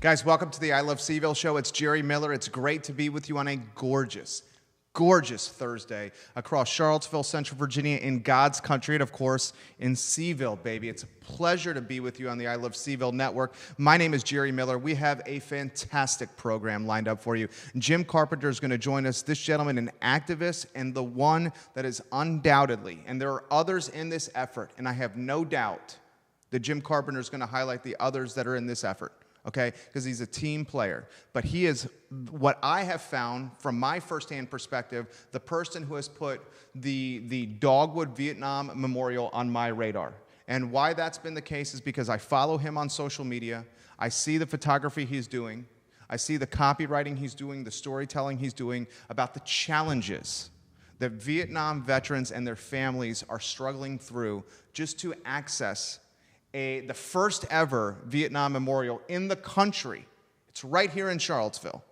Guys, welcome to the I Love CVille Show. It's Jerry Miller. It's great to be with you on a gorgeous, gorgeous Thursday across Charlottesville, Central Virginia, in God's country, and of course, in CVille, baby. It's a pleasure to be with you on the I Love CVille network. My name is Jerry Miller. We have a fantastic program lined up for you. Jim Carpenter is going to join us. This gentleman, an activist, and the one that is undoubtedly, and there are others in this effort, and I have no doubt that Jim Carpenter is going to highlight the others that are in this effort. Okay, because he's a team player. But he is, what I have found from my firsthand perspective, the person who has put the Dogwood Vietnam Memorial on my radar. And why that's been the case is because I follow him on social media. I see the photography he's doing. I see the copywriting he's doing, the storytelling he's doing about the challenges that Vietnam veterans and their families are struggling through just to access the first ever Vietnam memorial in the country. It's right here in Charlottesville.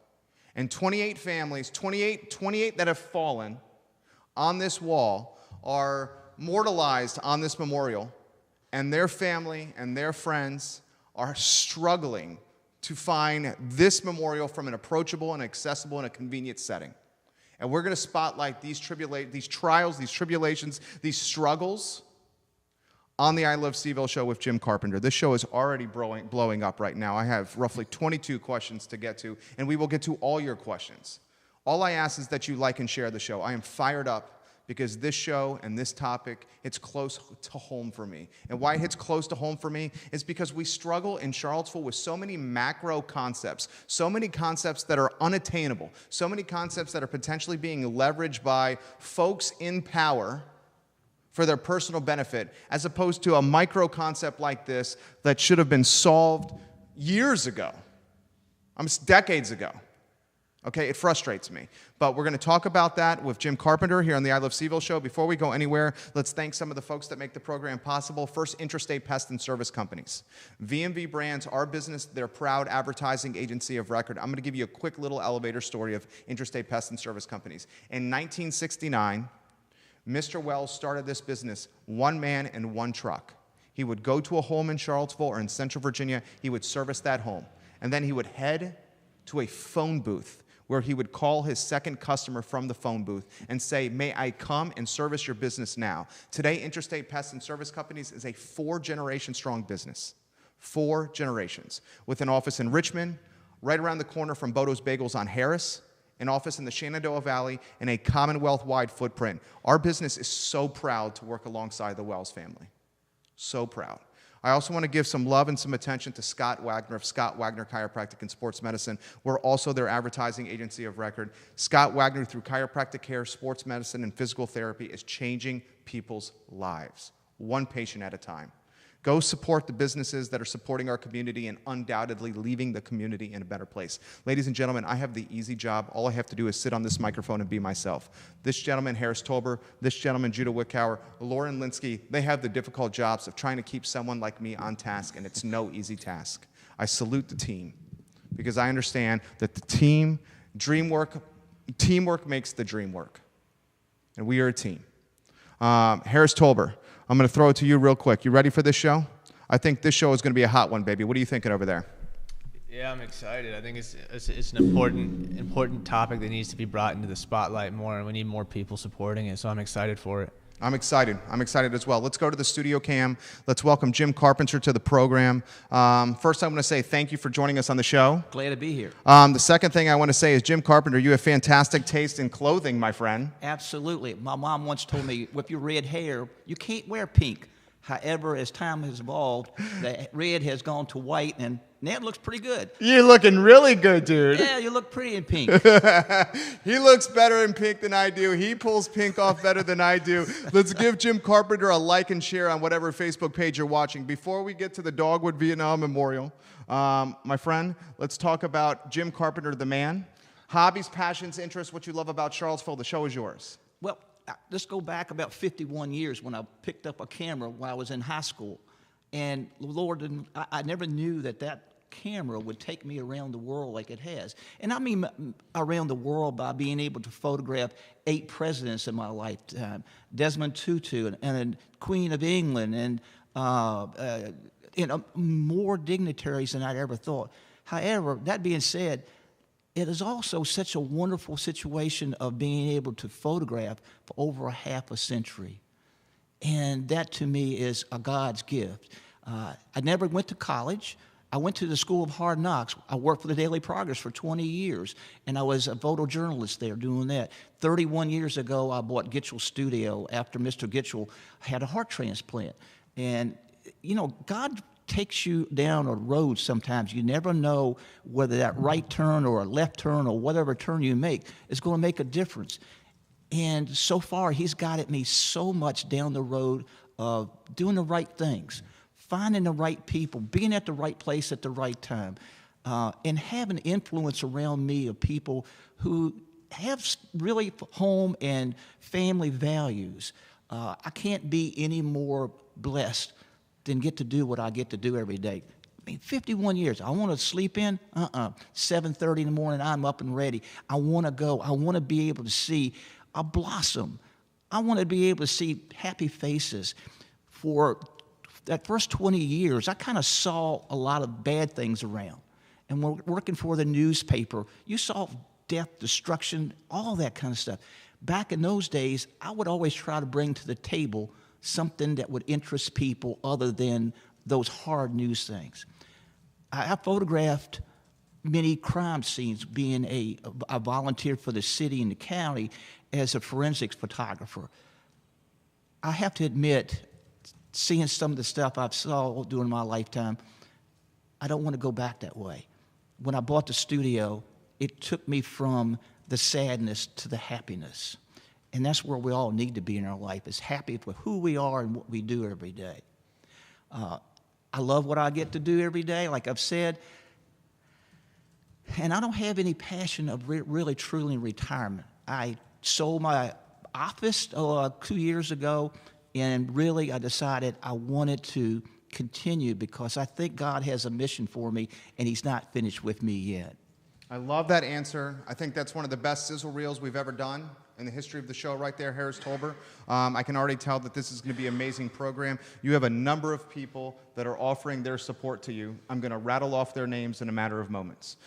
And 28 families, 28 that have fallen on this wall are mortalized on this memorial, and their family and their friends are struggling to find this memorial from an approachable and accessible and a convenient setting. And we're going to spotlight these trials, these tribulations, these struggles on the I Love CVille Show with Jim Carpenter. This show is already blowing up right now. I have roughly 22 questions to get to, and we will get to all your questions. All I ask is that you like and share the show. I am fired up because this show and this topic, it's close to home for me. And why it hits close to home for me is because we struggle in Charlottesville with so many macro concepts, so many concepts that are unattainable, so many concepts that are potentially being leveraged by folks in power for their personal benefit, as opposed to a micro concept like this that should have been solved years ago, decades ago. Okay, it frustrates me. But we're going to talk about that with Jim Carpenter here on the I Love CVille Show. Before we go anywhere, let's thank some of the folks that make the program possible. First, Interstate Pest and Service Companies. V&V Brands, our business, their proud advertising agency of record. I'm going to give you a quick little elevator story of Interstate Pest and Service Companies. In 1969, Mr. Wells started this business, one man and one truck. He would go to a home in Charlottesville or in Central Virginia. He would service that home. And then he would head to a phone booth where he would call his second customer from the phone booth and say, "May I come and service your business now?" Today, Interstate Pest and Service Companies is a 4-generation strong business. 4 generations. With an office in Richmond, right around the corner from Bodo's Bagels on Harris, an office in the Shenandoah Valley, and a Commonwealth-wide footprint. Our business is so proud to work alongside the Wells family. So proud. I also want to give some love and some attention to Scott Wagner of Scott Wagner Chiropractic and Sports Medicine. We're also their advertising agency of record. Scott Wagner, through chiropractic care, sports medicine, and physical therapy, is changing people's lives, one patient at a time. Go support the businesses that are supporting our community and undoubtedly leaving the community in a better place. Ladies and gentlemen, I have the easy job. All I have to do is sit on this microphone and be myself. This gentleman, Harris Tolber, this gentleman, Judah Wickower, Lauren Linsky, they have the difficult jobs of trying to keep someone like me on task, and it's no easy task. I salute the team because I understand that the teamwork makes the dream work, and we are a team. Harris Tolber, I'm going to throw it to you real quick. You ready for this show? I think this show is going to be a hot one, baby. What are you thinking over there? Yeah, I'm excited. I think it's an important topic that needs to be brought into the spotlight more, and we need more people supporting it, so I'm excited for it. I'm excited. I'm excited as well. Let's go to the studio cam. Let's welcome Jim Carpenter to the program. First, I want to say thank you for joining us on the show. Glad to be here. The second thing I want to say is, Jim Carpenter, you have fantastic taste in clothing, my friend. Absolutely. My mom once told me, with your red hair, you can't wear pink. However, as time has evolved, the red has gone to white, and now it looks pretty good. You're looking really good, dude. Yeah, you look pretty in pink. He looks better in pink than I do. He pulls pink off better than I do. Let's give Jim Carpenter a like and share on whatever Facebook page you're watching. Before we get to the Dogwood Vietnam Memorial, my friend, let's talk about Jim Carpenter, the man. Hobbies, passions, interests, what you love about Charlottesville. The show is yours. Well, let's go back about 51 years when I picked up a camera while I was in high school. And Lord, I never knew that camera would take me around the world like it has. And I mean around the world by being able to photograph 8 presidents in my lifetime. Desmond Tutu and Queen of England and more dignitaries than I'd ever thought. However, that being said, it is also such a wonderful situation of being able to photograph for over a half a century. And that to me is a God's gift. I never went to college. I went to the School of Hard Knocks. I worked for the Daily Progress for 20 years, and I was a photojournalist there doing that. 31 years ago, I bought Gitchell Studio after Mr. Gitchell had a heart transplant. And, you know, God takes you down a road sometimes. You never know whether that right turn or a left turn or whatever turn you make is going to make a difference. And so far, he's guided me so much down the road of doing the right things, finding the right people, being at the right place at the right time, and having influence around me of people who have really home and family values. I can't be any more blessed than get to do what I get to do every day. I mean, 51 years. I want to sleep in? 7:30 in the morning, I'm up and ready. I want to go. I want to be able to see a blossom. I want to be able to see happy faces. For that first 20 years, I kind of saw a lot of bad things around. And when working for the newspaper, you saw death, destruction, all that kind of stuff. Back in those days, I would always try to bring to the table something that would interest people other than those hard news things. I photographed many crime scenes, being I volunteered for the city and the county as a forensics photographer. I have to admit, seeing some of the stuff I saw during my lifetime, I don't want to go back that way. When I bought the studio, it took me from the sadness to the happiness. And that's where we all need to be in our life, is happy for who we are and what we do every day. I love what I get to do every day, like I've said. And I don't have any passion of really, truly retirement. I sold my office 2 years ago, and really I decided I wanted to continue because I think God has a mission for me, and he's not finished with me yet. I love that answer. I think that's one of the best sizzle reels we've ever done in the history of the show right there, Harris Tolber. I can already tell that this is going to be an amazing program. You have a number of people that are offering their support to you. I'm going to rattle off their names in a matter of moments.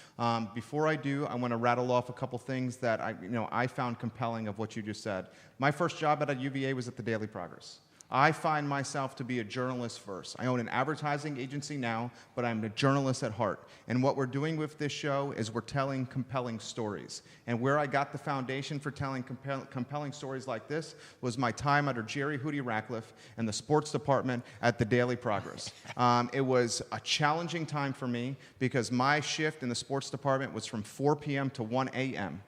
Before I do, I want to rattle off a couple things that I found compelling of what you just said. My first job at UVA was at the Daily Progress. I find myself to be a journalist first. I own an advertising agency now, but I'm a journalist at heart. And what we're doing with this show is we're telling compelling stories. And where I got the foundation for telling compelling stories like this was my time under Jerry Hootie Ratcliffe and the sports department at the Daily Progress. It was a challenging time for me because my shift in the sports department was from 4 p.m. to 1 a.m.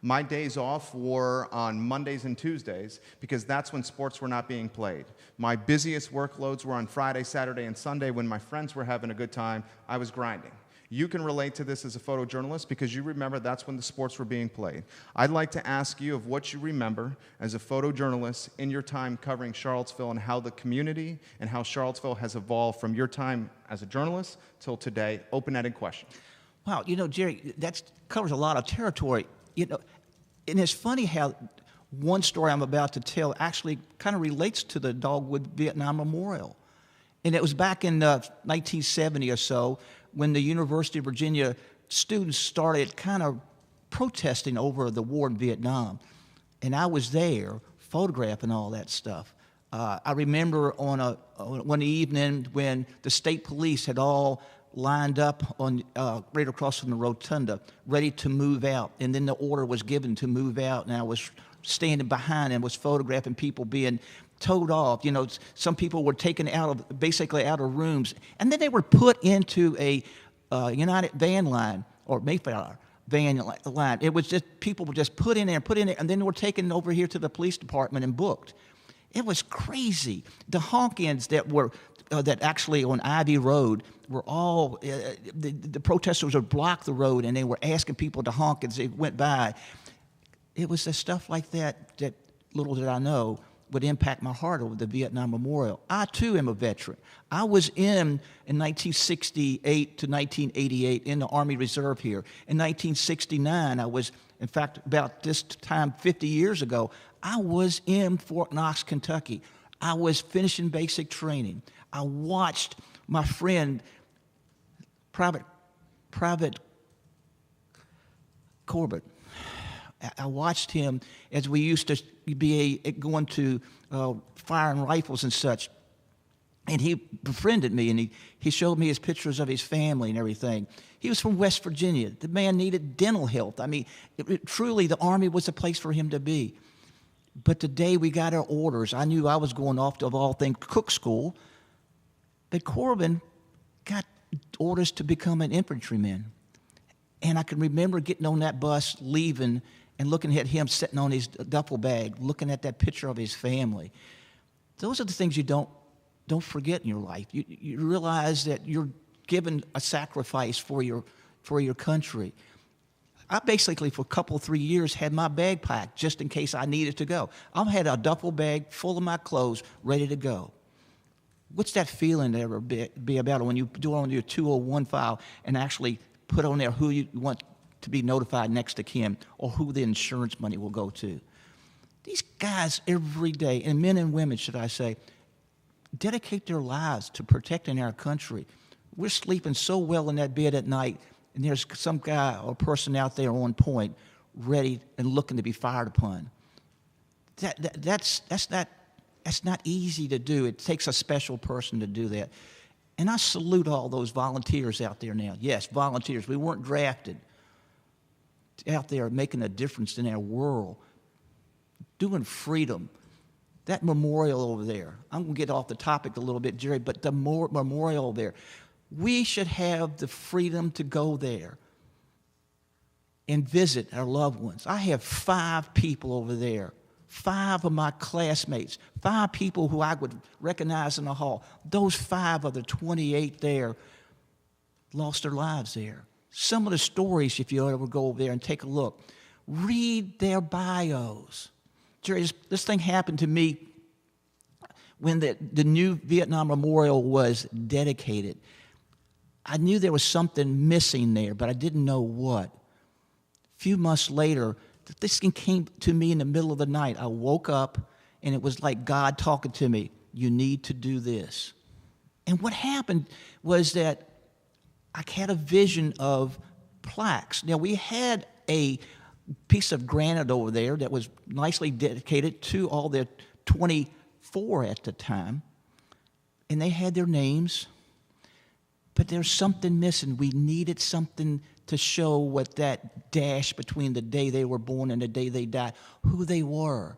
My days off were on Mondays and Tuesdays because that's when sports were not being played. My busiest workloads were on Friday, Saturday, and Sunday when my friends were having a good time. I was grinding. You can relate to this as a photojournalist because you remember that's when the sports were being played. I'd like to ask you of what you remember as a photojournalist in your time covering Charlottesville and how the community and how Charlottesville has evolved from your time as a journalist till today. Open-ended question. Wow, Jerry, that covers a lot of territory. And it's funny how one story I'm about to tell actually kind of relates to the Dogwood Vietnam Memorial. And it was back in 1970 or so when the University of Virginia students started kind of protesting over the war in Vietnam. And I was there photographing all that stuff. I remember on one evening when the state police had all lined up on right across from the rotunda, ready to move out. And then the order was given to move out, and I was standing behind and was photographing people being towed off. Some people were taken basically out of rooms, and then they were put into a United van line or Mayflower van line. It was just people were just put in there, and then they were taken over here to the police department and booked. It was crazy. The honk-ins that were that actually on Ivy Road were all, the protesters would block the road and they were asking people to honk as they went by. It was the stuff like that that, little did I know, would impact my heart over the Vietnam Memorial. I, too, am a veteran. I was in 1968 to 1988 in the Army Reserve here. In 1969, I was, in fact, about this time 50 years ago, I was in Fort Knox, Kentucky. I was finishing basic training. I watched my friend, Private Private Corbett. I watched him as we used to be going to firing rifles and such. And he befriended me, and he showed me his pictures of his family and everything. He was from West Virginia. The man needed dental health. I mean, truly, the Army was a place for him to be. But the day we got our orders, I knew I was going off to, of all things, cook school. But Corbin got orders to become an infantryman. And I can remember getting on that bus, leaving, and looking at him sitting on his duffel bag, looking at that picture of his family. Those are the things you don't forget in your life. You realize that you're given a sacrifice for your country. I basically, for a couple, 3 years, had my bag packed just in case I needed to go. I had a duffel bag full of my clothes ready to go. What's that feeling ever be about when you do it on your 201 file and actually put on there who you want to be notified next to kin or who the insurance money will go to? These guys every day, and men and women, should I say, dedicate their lives to protecting our country. We're sleeping so well in that bed at night, and there's some guy or person out there on point, ready and looking to be fired upon. That's not easy to do. It takes a special person to do that. And I salute all those volunteers out there now. Yes, volunteers. We weren't drafted. Out there making a difference in our world, doing freedom. That memorial over there, I'm going to get off the topic a little bit, Jerry, but the memorial there, we should have the freedom to go there and visit our loved ones. I have 5 people over there, 5 of my classmates, 5 people who I would recognize in the hall. Those 5 of the 28 there lost their lives there. Some of the stories, if you ever go over there and take a look, read their bios. Jerry, this thing happened to me when the new Vietnam Memorial was dedicated. I knew there was something missing there, but I didn't know what. A few months later, this thing came to me in the middle of the night. I woke up, and it was like God talking to me. You need to do this. And what happened was that I had a vision of plaques. Now, we had a piece of granite over there that was nicely dedicated to all the 24 at the time, and they had their names, but there's something missing. We needed something to show what that dash between the day they were born and the day they died, who they were.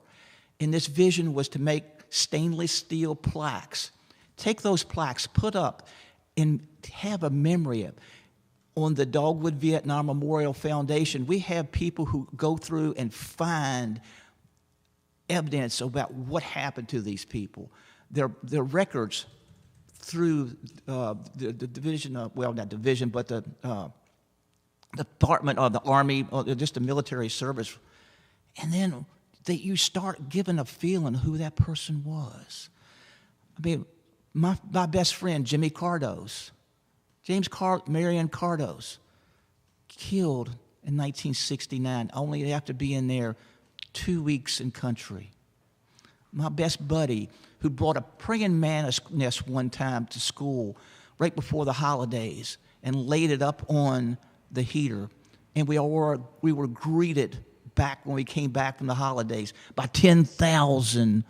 And this vision was to make stainless steel plaques. Take those plaques, put up, and have a memory of. On the Dogwood Vietnam Memorial Foundation, we have people who go through and find evidence about what happened to these people. Their records through the division of, well, not division, but the Department of the Army, or just the military service. And then you start giving a feeling who that person was. I mean, my best friend, Jimmy Cardos, Marion Cardos, killed in 1969, only after being there 2 weeks in country. My best buddy, who brought a praying mantis nest one time to school right before the holidays and laid it up on the heater, and we were greeted back when we came back from the holidays by 10,000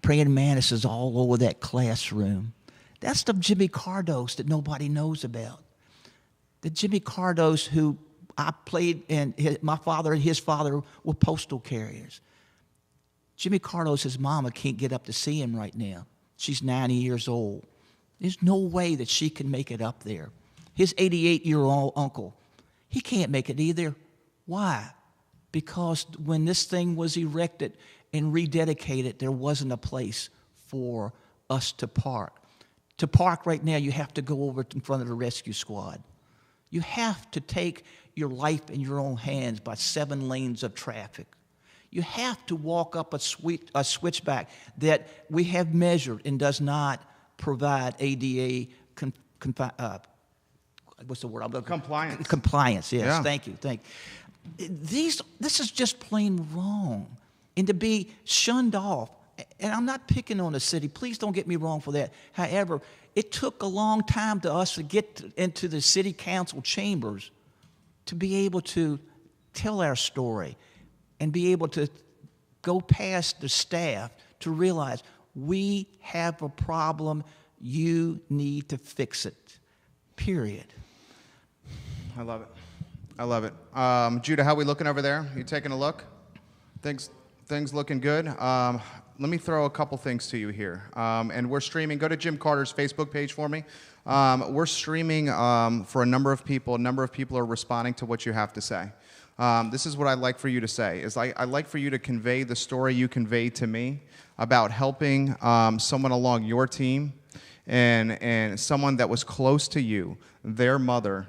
praying mantises all over that classroom. That's the Jimmy Cardos that nobody knows about. The Jimmy Cardos who I played, and my father and his father were postal carriers. Jimmy Cardos, his mama can't get up to see him right now. She's 90 years old. There's no way that she can make it up there. His 88-year-old uncle, he can't make it either. Why? Because when this thing was erected and rededicated, there wasn't a place for us to park. To park right now, you have to go over in front of the rescue squad. You have to take your life in your own hands by 7 lanes of traffic. You have to walk up a switchback that we have measured and does not provide ADA what's the word? Compliance. Compliance, yes. Yeah. Thank you. This is just plain wrong. And to be shunned off And I'm not picking on the city. Please don't get me wrong for that. However, it took a long time to us to get into the city council chambers to be able to tell our story and be able to go past the staff to realize we have a problem. You need to fix it, period. I love it. I love it. Judah, how we looking over there? You taking a look? Things looking good. Let me throw a couple things to you here. And we're streaming. Go to Jim Carter's Facebook page for me. We're streaming for a number of people. A number of people are responding to what you have to say. This is what I'd like for you to say. I'd like for you to convey the story you conveyed to me about helping someone along your team and someone that was close to you. Their mother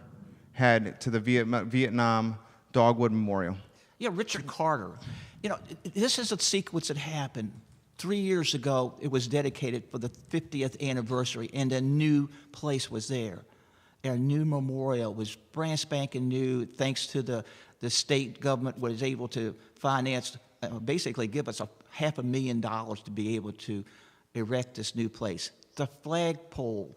had to the Vietnam Dogwood Memorial. Yeah, Richard Carter. You know, this is a sequence that happened. 3 years ago, it was dedicated for the 50th anniversary, and a new place was there. Our new memorial was brand spanking new, thanks to the state government was able to finance, basically give us $500,000 to be able to erect this new place. The flagpole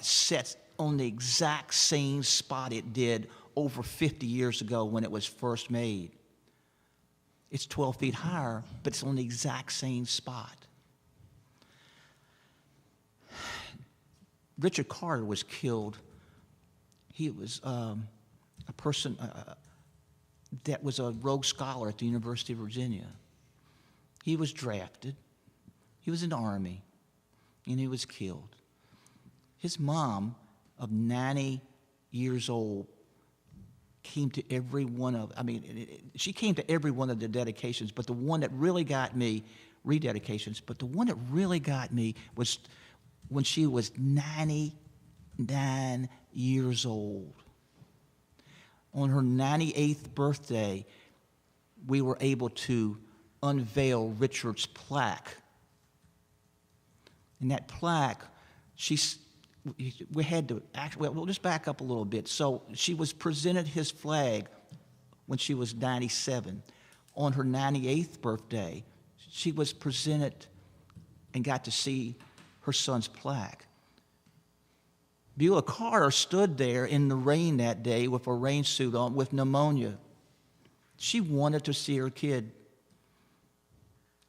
sets on the exact same spot it did over 50 years ago when it was first made. It's 12 feet higher, but it's on the exact same spot. Richard Carter was killed. He was a person that was a Rhodes Scholar at the University of Virginia. He was drafted. He was in the Army, and he was killed. His mom, of 90 years old, came to every one of, she came to every one of the dedications, but the one that really got me, rededications, but the one that really got me was when she was 99 years old. On her 98th birthday, we were able to unveil Richard's plaque. And that plaque, we had to actually, we'll just back up a little bit. So she was presented his flag when she was 97. On her 98th birthday, she was presented and got to see her son's plaque. Beulah Carter stood there in the rain that day with a rain suit on with pneumonia. She wanted to see her kid.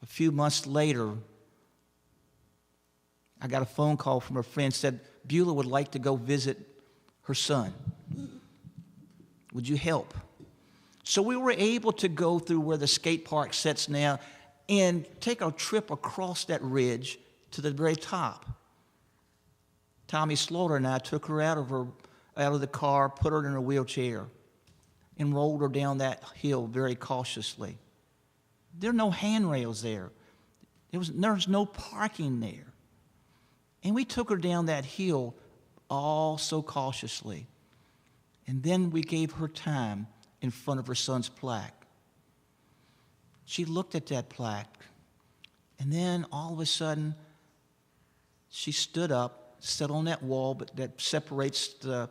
A few months later, I got a phone call from a friend, said Beulah would like to go visit her son. Would you help? So we were able to go through where the skate park sits now and take a trip across that ridge to the very top. Tommy Slaughter and I took her out of the car, put her in a wheelchair, and rolled her down that hill very cautiously. There are no handrails there. There's no parking there. And we took her down that hill all so cautiously. And then we gave her time in front of her son's plaque. She looked at that plaque, and then all of a sudden, she stood up, sat on that wall but that separates the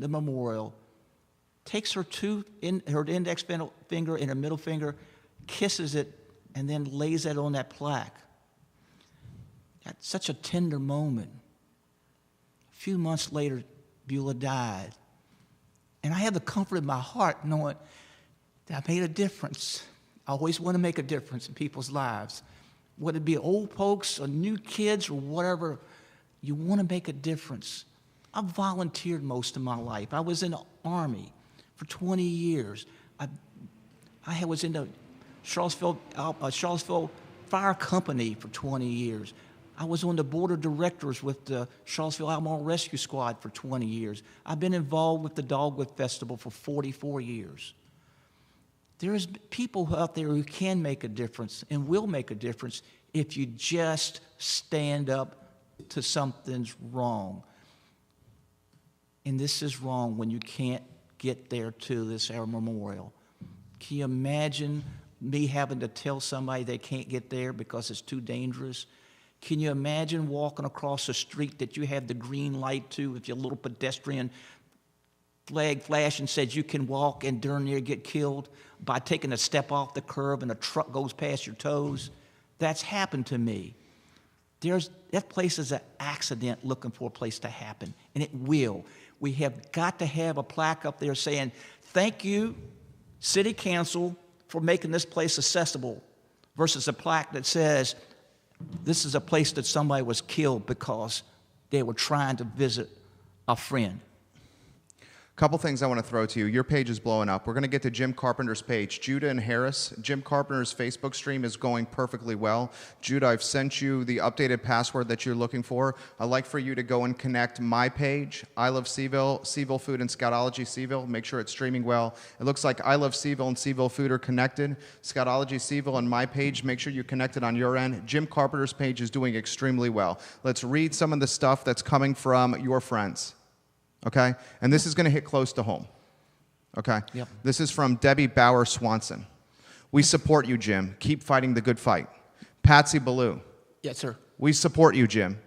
memorial, takes her her index finger and her middle finger, kisses it, and then lays it on that plaque. That's such a tender moment. A few months later, Beulah died. And I have the comfort in my heart knowing that I made a difference. I always want to make a difference in people's lives. Whether it be old folks or new kids or whatever, you want to make a difference. I've volunteered most of my life. I was in the Army for 20 years. I was in the Charlottesville Fire Company for 20 years. I was on the board of directors with the Charlottesville Alcohol Rescue Squad for 20 years. I've been involved with the Dogwood Festival for 44 years. There's people out there who can make a difference and will make a difference if you just stand up to something's wrong. And this is wrong when you can't get there to this our memorial. Can you imagine me having to tell somebody they can't get there because it's too dangerous? Can you imagine walking across a street that you have the green light to if you're a little pedestrian flag flashed and said you can walk and darn near get killed by taking a step off the curb and a truck goes past your toes. That's happened to me. That place is an accident looking for a place to happen, and it will. We have got to have a plaque up there saying, thank you, City Council, for making this place accessible, versus a plaque that says, this is a place that somebody was killed because they were trying to visit a friend. Couple things I want to throw to you. Your page is blowing up. We're going to get to Jim Carpenter's page. Judah and Harris, Jim Carpenter's Facebook stream is going perfectly well. Judah, I've sent you the updated password that you're looking for. I'd like for you to go and connect my page, I Love CVille, CVille Food, and Scoutology CVille. Make sure it's streaming well. It looks like I Love CVille and CVille Food are connected. Scoutology CVille and my page, make sure you're connected on your end. Jim Carpenter's page is doing extremely well. Let's read some of the stuff that's coming from your friends. Okay? And this is going to hit close to home. Okay? Yep. This is from Debbie Bauer Swanson. We support you, Jim. Keep fighting the good fight. Patsy Ballou. Yes, sir. We support you, Jim.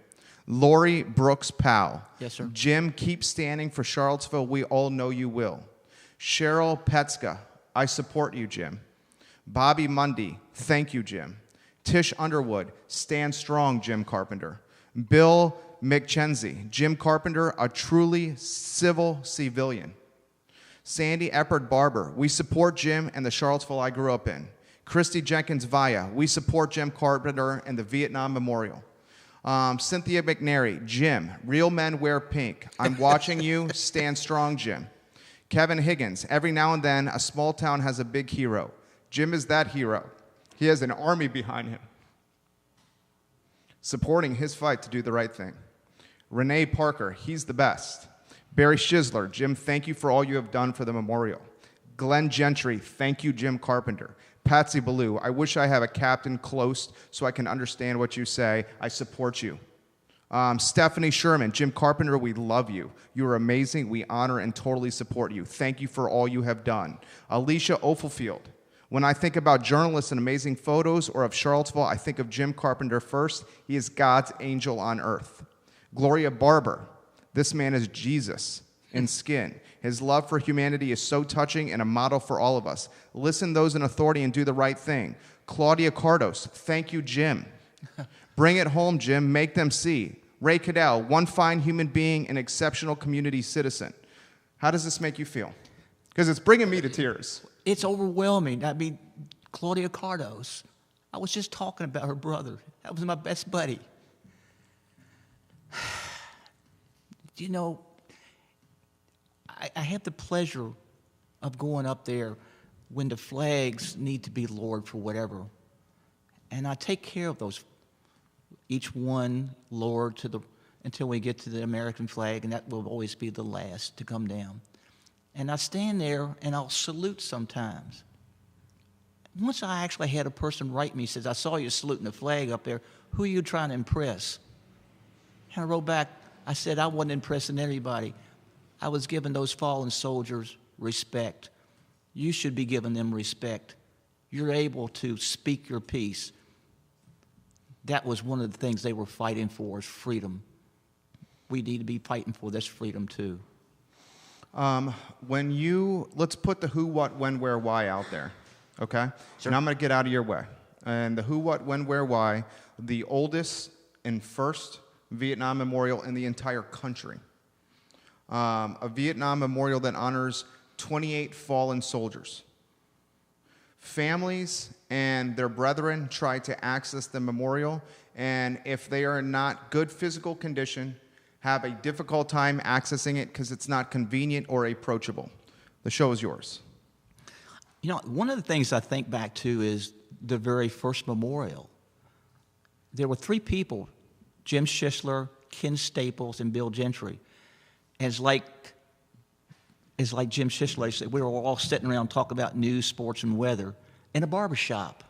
Lori Brooks Powell. Yes, sir. Jim, keep standing for Charlottesville. We all know you will. Cheryl Petska. I support you, Jim. Bobby Mundy. Thank you, Jim. Tish Underwood. Stand strong, Jim Carpenter. Bill McKenzie, Jim Carpenter, a truly civil civilian. Sandy Eppard Barber, we support Jim and the Charlottesville I grew up in. Christy Jenkins Vaya, we support Jim Carpenter and the Vietnam Memorial. Cynthia McNary, Jim, real men wear pink. I'm watching you, stand strong, Jim. Kevin Higgins, every now and then a small town has a big hero. Jim is that hero. He has an army behind him, supporting his fight to do the right thing. Renee Parker, he's the best. Barry Schizler, Jim, thank you for all you have done for the memorial. Glenn Gentry, thank you, Jim Carpenter. Patsy Ballou, I wish I have a captain close so I can understand what you say. I support you. Stephanie Sherman, Jim Carpenter, we love you. You are amazing. We honor and totally support you. Thank you for all you have done. Alicia Ophelfield, when I think about journalists and amazing photos or of Charlottesville, I think of Jim Carpenter first. He is God's angel on earth. Gloria Barber, this man is Jesus in skin. His love for humanity is so touching and a model for all of us. Listen those in authority and do the right thing. Claudia Cardos, thank you, Jim. Bring it home, Jim. Make them see. Ray Cadell, one fine human being, an exceptional community citizen. How does this make you feel? Because it's bringing me to tears. It's overwhelming. I mean, Claudia Cardos, I was just talking about her brother. That was my best buddy. You know, I have the pleasure of going up there when the flags need to be lowered for whatever. And I take care of those, each one lowered until we get to the American flag, and that will always be the last to come down. And I stand there and I'll salute sometimes. Once I actually had a person write me, says, I saw you saluting the flag up there. Who are you trying to impress? And I wrote back, I said, I wasn't impressing anybody. I was giving those fallen soldiers respect. You should be giving them respect. You're able to speak your piece. That was one of the things they were fighting for, is freedom. We need to be fighting for this freedom too. Let's put the who, what, when, where, why out there, okay? Sure. And I'm going to get out of your way. And the who, what, when, where, why, the oldest and first Vietnam memorial in the entire country. A Vietnam memorial that honors 28 fallen soldiers. Families and their brethren try to access the memorial, and if they are in not good physical condition, have a difficult time accessing it because it's not convenient or approachable. The show is yours. You know, one of the things I think back to is the very first memorial. There were three people, Jim Schishler, Ken Staples, and Bill Gentry. And it's like Jim Schishler said, we were all sitting around talking about news, sports, and weather in a barbershop.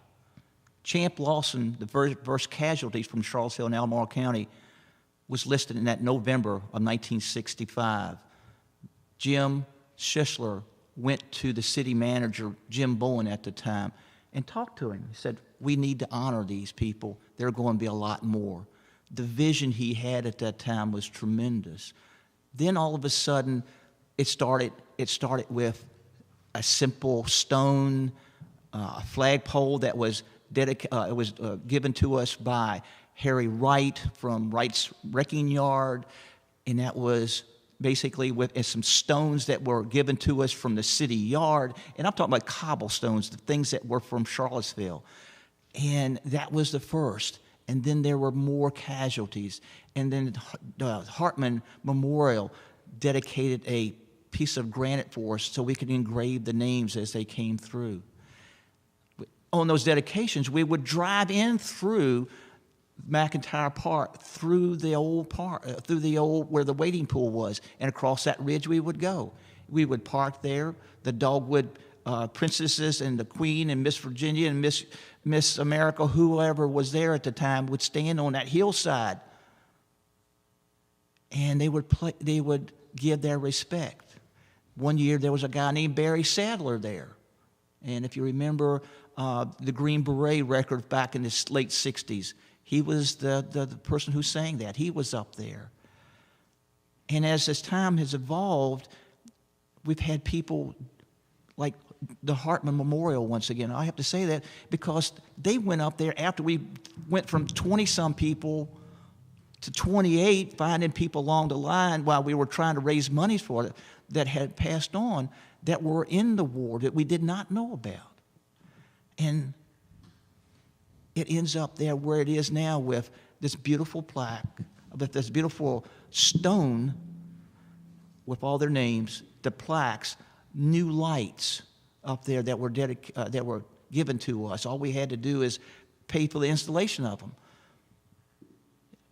Champ Lawson, the first casualties from Charlottesville and Albemarle County, was listed in that November of 1965. Jim Schishler went to the city manager, Jim Bowen at the time, and talked to him. He said, we need to honor these people. There are going to be a lot more. The vision he had at that time was tremendous. Then all of a sudden, It started with a simple stone flagpole that was given to us by Harry Wright from Wright's Wrecking Yard, and that was basically with some stones that were given to us from the city yard, and I'm talking about cobblestones, the things that were from Charlottesville, and that was the first. And then there were more casualties, and then the Hartman Memorial dedicated a piece of granite for us so we could engrave the names as they came through. On those dedications, we would drive in through McIntyre Park, through the old where the wading pool was, and across that ridge we would go. We would park there. The Dogwood princesses and the Queen and Miss Virginia and Miss America, whoever was there at the time, would stand on that hillside, and they would give their respect. One year there was a guy named Barry Sadler there, and if you remember the Green Beret record back in the late '60s, he was the person who sang that. He was up there. And as this time has evolved, we've had people like the Hartman Memorial once again. I have to say that because they went up there after we went from 20-some people to 28, finding people along the line while we were trying to raise money for it that had passed on, that were in the war that we did not know about. And it ends up there where it is now with this beautiful plaque, with this beautiful stone with all their names, the plaques, new lights up there that were given to us. All we had to do is pay for the installation of them.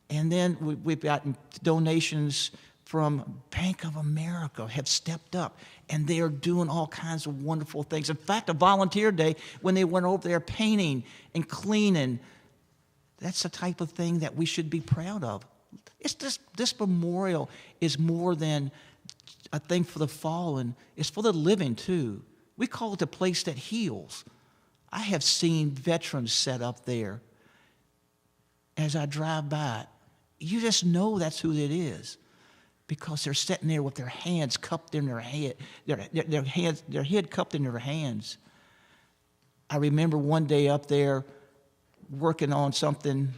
And then we've gotten donations from Bank of America have stepped up, and they are doing all kinds of wonderful things. In fact, a volunteer day, when they went over there painting and cleaning, that's the type of thing that we should be proud of. It's this memorial is more than a thing for the fallen. It's for the living, too. We call it the place that heals. I have seen veterans set up there. As I drive by, you just know that's who it is, because they're sitting there with their hands cupped in their head, their head cupped in their hands. I remember one day up there working on something,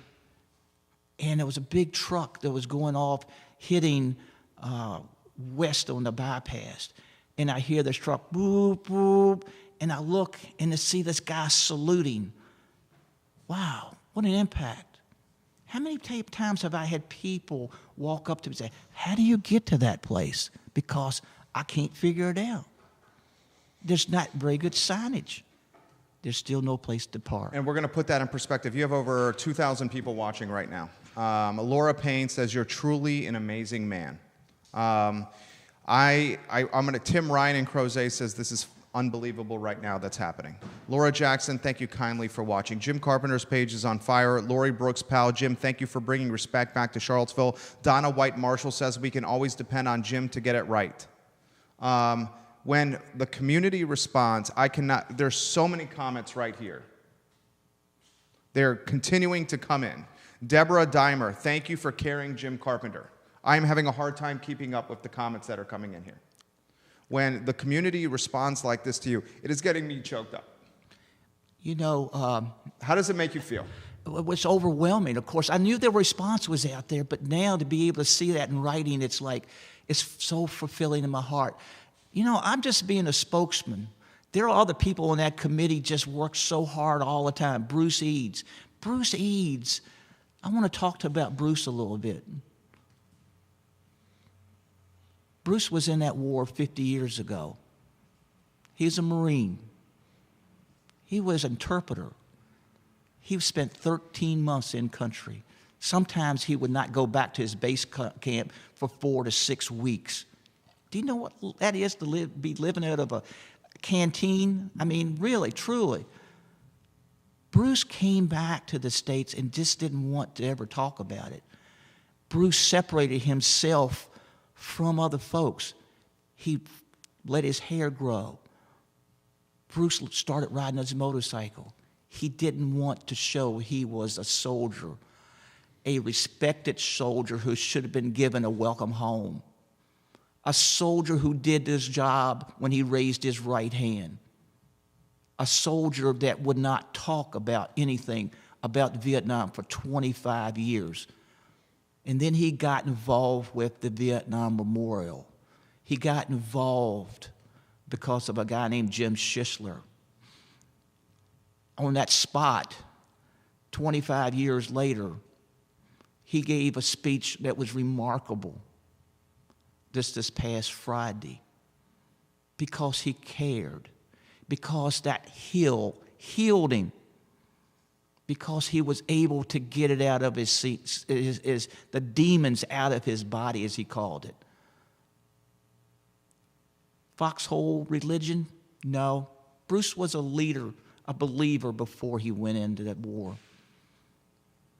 and there was a big truck that was going off, hitting west on the bypass. And I hear this truck, boop, boop, and I look and I see this guy saluting. Wow, what an impact. How many times have I had people walk up to me and say, how do you get to that place? Because I can't figure it out. There's not very good signage. There's still no place to park. And we're going to put that in perspective. You have over 2,000 people watching right now. Laura Payne says, you're truly an amazing man. Tim Ryan in Crozet says, this is unbelievable right now that's happening. Laura Jackson, thank you kindly for watching. Jim Carpenter's page is on fire. Lori Brooks, pal. Jim, thank you for bringing respect back to Charlottesville. Donna White Marshall says we can always depend on Jim to get it right. When the community responds, there's so many comments right here. They're continuing to come in. Deborah Dimer, thank you for carrying Jim Carpenter. I'm having a hard time keeping up with the comments that are coming in here. When the community responds like this to you, it is getting me choked up. You know, how does it make you feel? It was overwhelming. Of course, I knew the response was out there, but now to be able to see that in writing, it's so fulfilling in my heart. You know, I'm just being a spokesman. There are other people on that committee just work so hard all the time. Bruce Eads. Bruce Eads. I want to talk about Bruce a little bit. Bruce was in that war 50 years ago. He's a Marine. He was an interpreter. He spent 13 months in country. Sometimes he would not go back to his base camp for 4 to 6 weeks. Do you know what that is to be living out of a canteen? I mean, really, truly. Bruce came back to the States and just didn't want to ever talk about it. Bruce separated himself from other folks. He let his hair grow. Bruce started riding his motorcycle. He didn't want to show he was a soldier, a respected soldier who should have been given a welcome home. A soldier who did this job when he raised his right hand. A soldier that would not talk about anything about Vietnam for 25 years. And then he got involved with the Vietnam Memorial. He got involved because of a guy named Jim Schistler. On that spot, 25 years later, he gave a speech that was remarkable this past Friday because he cared, because that hill healed him, because he was able to get it out of his seats, the demons out of his body, as he called it. Foxhole religion? No. Bruce was a leader, a believer before he went into that war.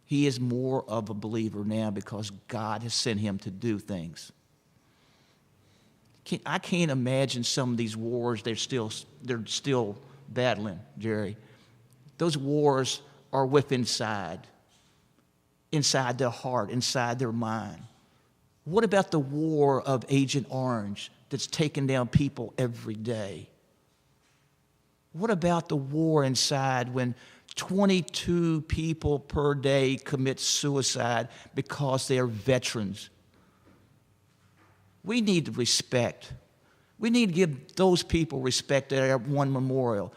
He is more of a believer now because God has sent him to do things. I can't imagine some of these wars they're still battling, Jerry. Those wars are inside their heart, inside their mind. What about the war of Agent Orange that's taking down people every day? What about the war inside when 22 people per day commit suicide because they are veterans? We need to respect. We need to give those people respect at our one memorial.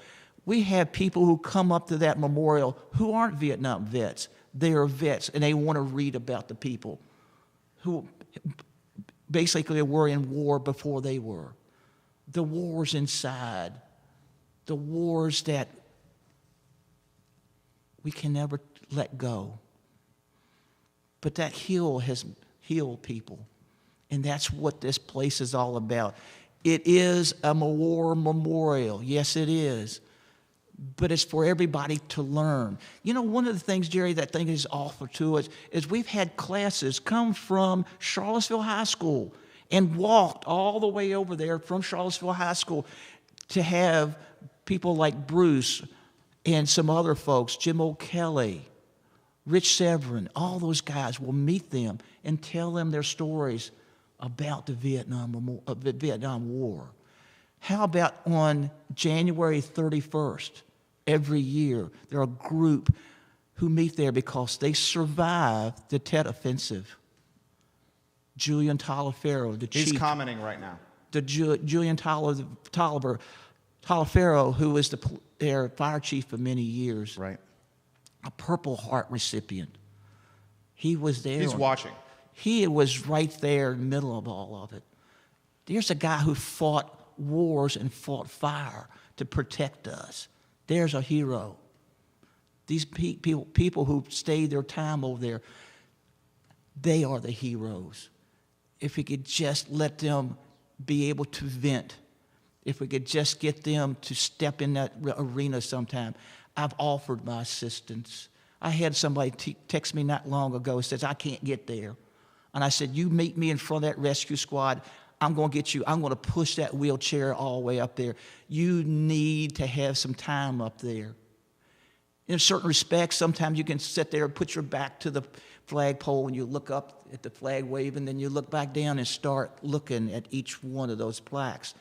We have people who come up to that memorial who aren't Vietnam vets. They are vets, and they want to read about the people who basically were in war before they were. The wars inside. The wars that we can never let go. But that hill has healed people. And that's what this place is all about. It is a war memorial. Yes, it is. But it's for everybody to learn. You know, one of the things, Jerry, that thing is offered to us is we've had classes come from Charlottesville High School and walked all the way over there from Charlottesville High School to have people like Bruce and some other folks, Jim O'Kelly, Rich Severin, all those guys will meet them and tell them their stories about the Vietnam War. How about on January 31st, every year, there are a group who meet there because they survived the Tet Offensive. Julian Taliaferro, the chief. He's commenting right now. Julian Taliaferro, who was their fire chief for many years. Right. A Purple Heart recipient. He was there. He's watching. He was right there in the middle of all of it. There's a guy who fought wars and fought fire to protect us. There's a hero. These people who stayed their time over there, they are the heroes. If we could just let them be able to vent, if we could just get them to step in that arena sometime. I've offered my assistance. I had somebody text me not long ago and says, I can't get there. And I said, you meet me in front of that rescue squad. I'm going to get you. I'm going to push that wheelchair all the way up there. You need to have some time up there. In certain respects, sometimes you can sit there and put your back to the flagpole and you look up at the flag wave, and then you look back down and start looking at each one of those plaques.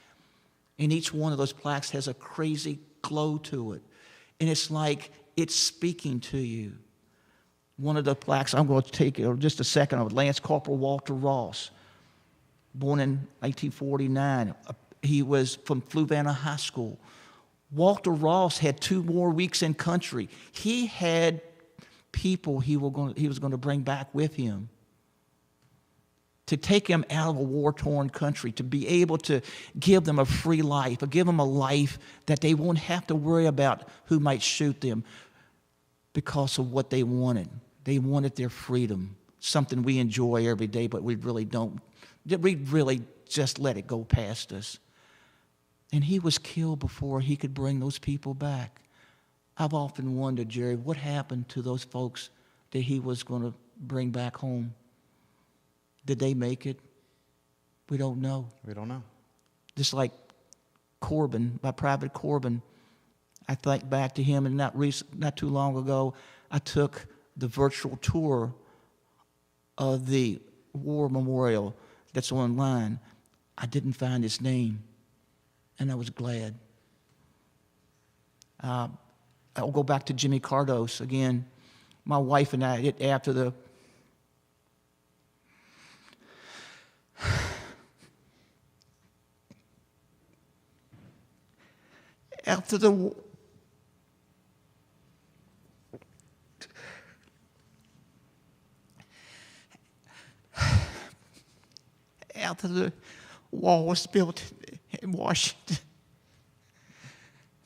And each one of those plaques has a crazy glow to it. And it's like it's speaking to you. One of the plaques, I'm going to take it in just a second, of Lance Corporal Walter Ross, born in 1949. He was from Fluvanna High School. Walter Ross had 2 more weeks in country. He had people he was going to bring back with him to take him out of a war-torn country, to be able to give them a free life, or give them a life that they won't have to worry about who might shoot them because of what they wanted. They wanted their freedom, something we enjoy every day, but we really don't. We really just let it go past us. And he was killed before he could bring those people back. I've often wondered, Jerry, what happened to those folks that he was going to bring back home? Did they make it? We don't know. We don't know. Just like Corbin, my Private Corbin, I think back to him, and not too long ago, I took the virtual tour of the war memorial that's online. I didn't find his name, and I was glad. I'll go back to Jimmy Cardos again. My wife and I, after the after the wall was built in Washington,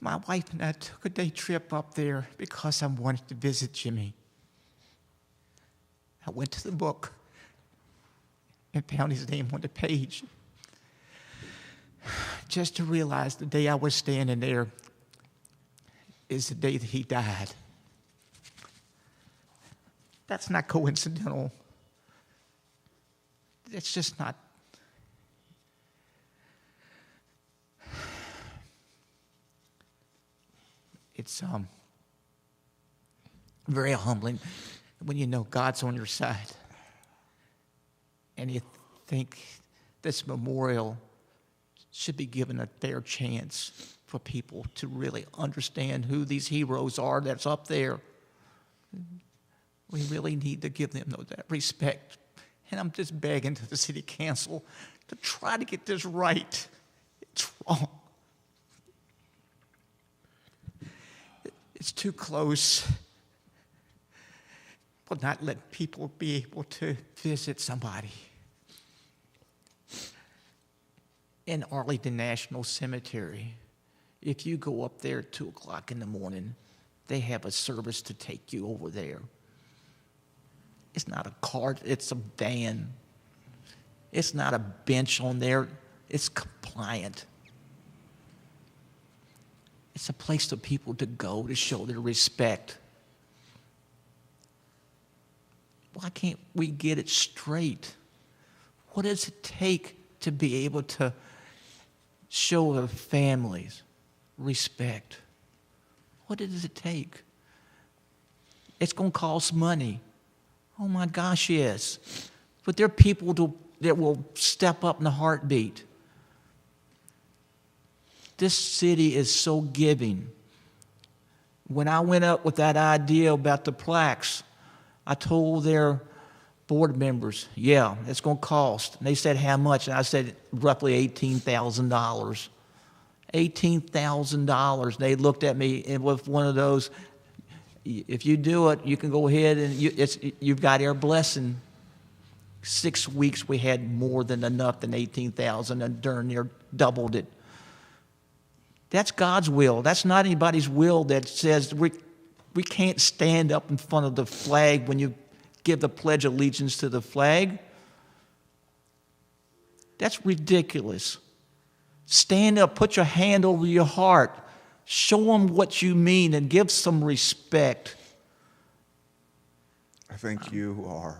my wife and I took a day trip up there because I wanted to visit Jimmy. I went to the book and found his name on the page, just to realize the day I was standing there is the day that he died. That's not coincidental. It's just not. It's very humbling when you know God's on your side and you think this memorial should be given a fair chance for people to really understand who these heroes are that's up there. We really need to give them that respect. And I'm just begging to the city council to try to get this right. It's wrong. It's too close. But not let people be able to visit somebody. In Arlington National Cemetery, if you go up there at 2 o'clock in the morning, they have a service to take you over there. It's not a cart, it's a van. It's not a bench on there, it's compliant. It's a place for people to go to show their respect. Why can't we get it straight? What does it take to be able to show their families respect? What does it take? It's going to cost money. Oh my gosh, yes. But there are people that will step up in a heartbeat. This city is so giving. When I went up with that idea about the plaques, I told their board members, yeah, it's going to cost. And they said, how much? And I said, roughly $18,000. $18,000. They looked at me and with one of those, if you do it, you can go ahead and you've got our blessing. 6 weeks we had more than enough than 18,000 and darn near doubled it. That's God's will. That's not anybody's will that says we can't stand up in front of the flag when you give the Pledge of Allegiance to the flag. That's ridiculous. Stand up, put your hand over your heart, show them what you mean, and give some respect. I think you are.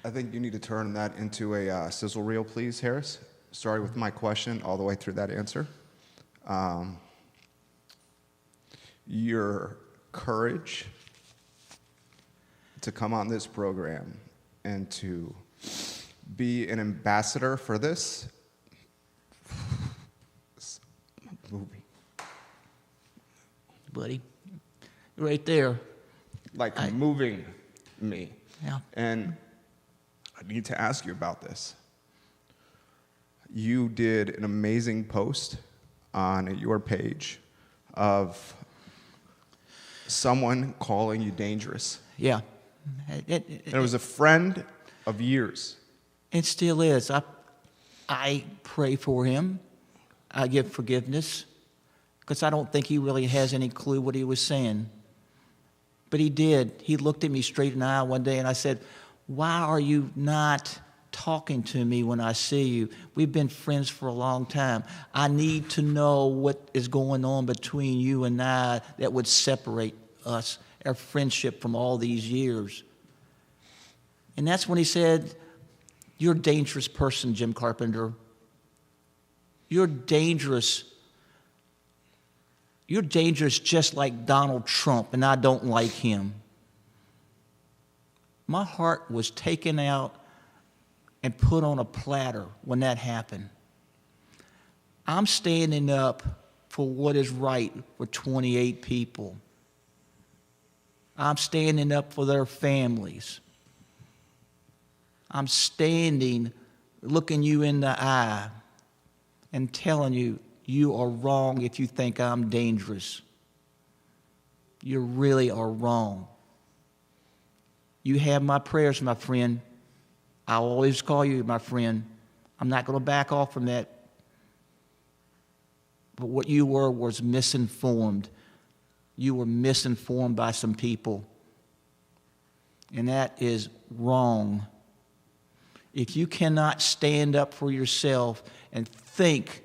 I think you need to turn that into a sizzle reel, please, Harris. Starting with my question all the way through that answer. Your courage to come on this program and to be an ambassador for this movie. Buddy, right there. Like moving me. Yeah. And I need to ask you about this. You did an amazing post on your page of someone calling you dangerous. Yeah. And it was a friend of years. It still is. I pray for him. I give forgiveness because I don't think he really has any clue what he was saying. But he did. He looked at me straight in the eye one day and I said, why are you not talking to me when I see you? We've been friends for a long time. I need to know what is going on between you and I that would separate us, our friendship from all these years. And that's when he said, you're a dangerous person, Jim Carpenter. You're dangerous. You're dangerous just like Donald Trump, and I don't like him. My heart was taken out and put on a platter when that happened. I'm standing up for what is right for 28 people. I'm standing up for their families. I'm standing, looking you in the eye and telling you, you are wrong if you think I'm dangerous. You really are wrong. You have my prayers, my friend. I'll always call you my friend. I'm not going to back off from that. But what you were was misinformed. You were misinformed by some people. And that is wrong. If you cannot stand up for yourself and think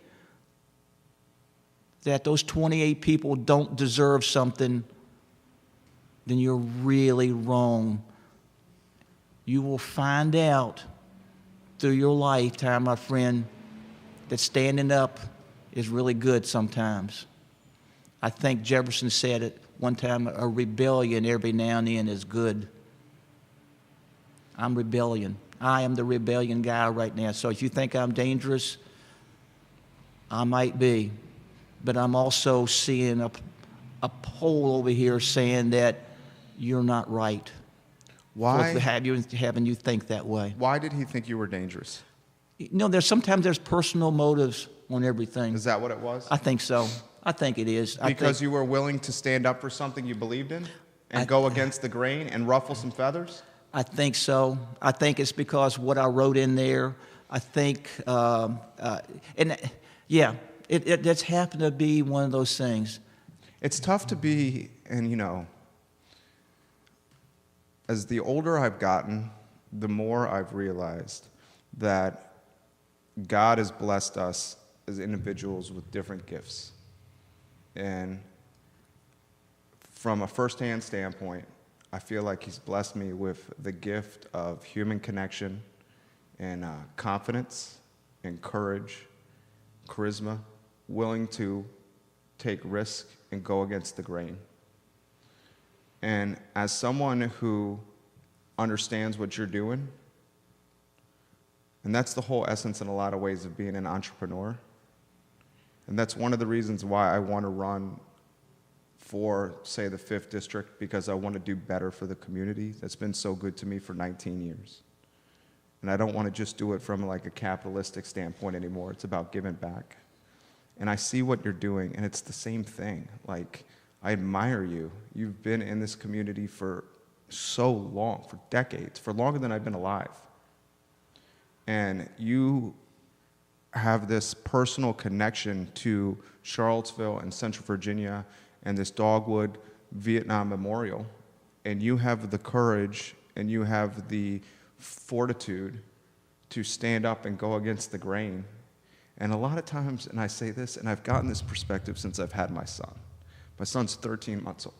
that those 28 people don't deserve something, then you're really wrong. You will find out through your lifetime, my friend, that standing up is really good sometimes. I think Jefferson said it one time, a rebellion every now and then is good. I'm rebellion. I am the rebellion guy right now. So if you think I'm dangerous, I might be. But I'm also seeing a poll over here saying that you're not right. Why? For having you think that way. Why did he think you were dangerous? Sometimes there's personal motives on everything. Is that what it was? I think so. I think it is. Because you were willing to stand up for something you believed in and go against the grain and ruffle some feathers? I think so. I think it's because what I wrote in there. I think, it's happened to be one of those things. It's tough to be, and as the older I've gotten, the more I've realized that God has blessed us as individuals with different gifts. And from a firsthand standpoint, I feel like he's blessed me with the gift of human connection and confidence and courage, charisma, willing to take risk and go against the grain. And as someone who understands what you're doing, and that's the whole essence in a lot of ways of being an entrepreneur, and that's one of the reasons why I want to run for, say, the 5th District, because I want to do better for the community that's been so good to me for 19 years. And I don't want to just do it from like a capitalistic standpoint anymore. It's about giving back. And I see what you're doing, and it's the same thing. Like, I admire you. You've been in this community for so long, for decades, for longer than I've been alive. And you have this personal connection to Charlottesville and Central Virginia and this Dogwood Vietnam Memorial. And you have the courage and you have the fortitude to stand up and go against the grain. And a lot of times, and I say this, and I've gotten this perspective since I've had my son. My son's 13 months old.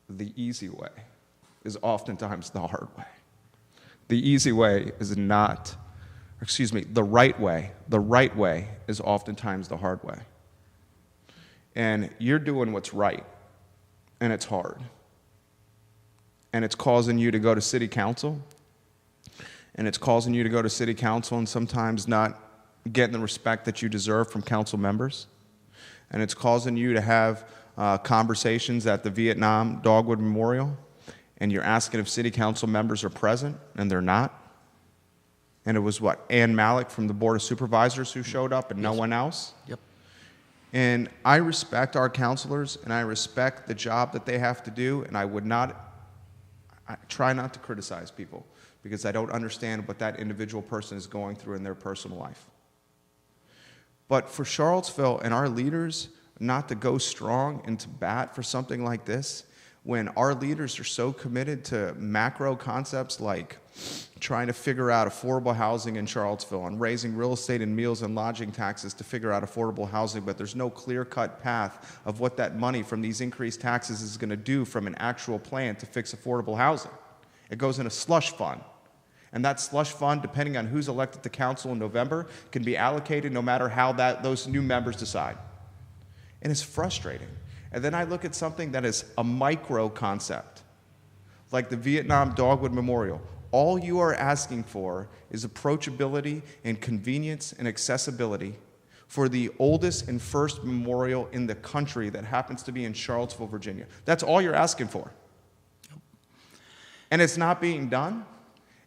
The easy way is oftentimes the hard way. The easy way is not, the right way. The right way is oftentimes the hard way. And you're doing what's right, and it's hard. And it's causing you to go to city council, and it's causing you to go to city council and sometimes not getting the respect that you deserve from council members. And it's causing you to have conversations at the Vietnam Dogwood Memorial, and you're asking if city council members are present, and they're not. And it was Ann Malik from the Board of Supervisors who showed up and no one else? Yep. And I respect our counselors, and I respect the job that they have to do, and I try not to criticize people because I don't understand what that individual person is going through in their personal life. But for Charlottesville and our leaders not to go strong and to bat for something like this, when our leaders are so committed to macro concepts like trying to figure out affordable housing in Charlottesville and raising real estate and meals and lodging taxes to figure out affordable housing, but there's no clear-cut path of what that money from these increased taxes is going to do from an actual plan to fix affordable housing. It goes in a slush fund. And that slush fund, depending on who's elected to council in November, can be allocated no matter how those new members decide. And it's frustrating. And then I look at something that is a micro concept, like the Vietnam Dogwood Memorial. All you are asking for is approachability and convenience and accessibility for the oldest and first memorial in the country that happens to be in Charlottesville, Virginia. That's all you're asking for. And it's not being done.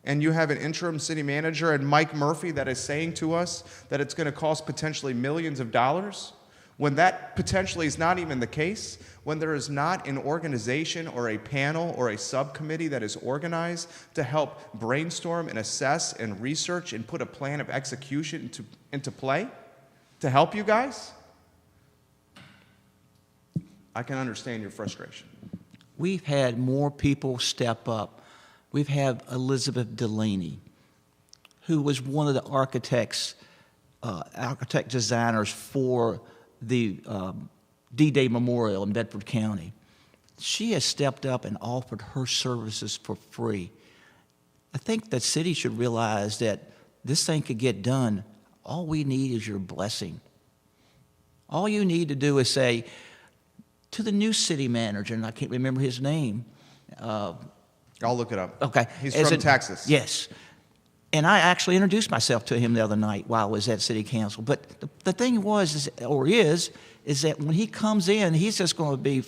And you have an interim city manager and Mike Murphy that is saying to us that it's going to cost potentially millions of dollars, when that potentially is not even the case, when there is not an organization or a panel or a subcommittee that is organized to help brainstorm and assess and research and put a plan of execution into play to help you guys. I can understand your frustration. We've had more people step up. We've had Elizabeth Delaney, who was one of the architect designers for the D-Day Memorial in Bedford County. She has stepped up and offered her services for free. I think the city should realize that this thing could get done. All we need is your blessing. All you need to do is say to the new city manager, and I can't remember his name. I'll look it up. Okay. He's from Texas. Yes. And I actually introduced myself to him the other night while I was at city council. But the thing was, is that when he comes in, he's just going to be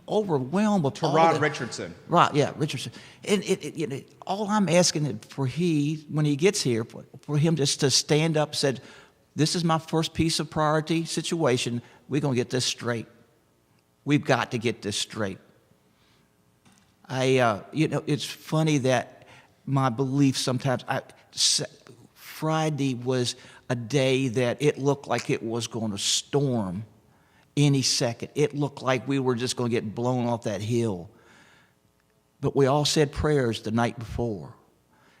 overwhelmed with Teron Richardson. Right, yeah, Richardson. And all I'm asking for when he gets here, for him just to stand up and said, this is my first piece of priority situation. We're going to get this straight. We've got to get this straight. It's funny that my belief sometimes, Friday was a day that it looked like it was going to storm any second. It looked like we were just going to get blown off that hill. But we all said prayers the night before.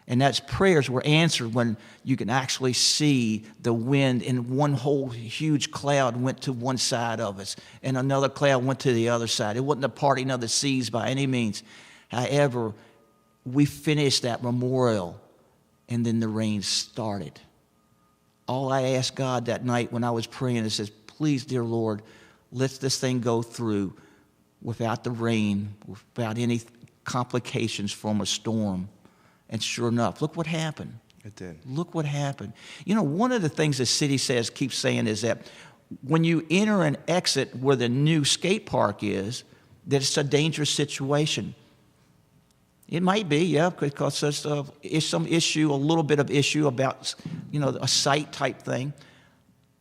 And that's prayers were answered when you can actually see the wind, and one whole huge cloud went to one side of us, and another cloud went to the other side. It wasn't a parting of the seas by any means. However, we finished that memorial, and then the rain started. All I asked God that night when I was praying is, says, please, dear Lord, let this thing go through without the rain, without any complications from a storm. And sure enough, look what happened. It did. Look what happened. One of the things the city keeps saying is that when you enter and exit where the new skate park is, that it's a dangerous situation. It might be, yeah, because there's some issue, a little bit of issue about, a site type thing.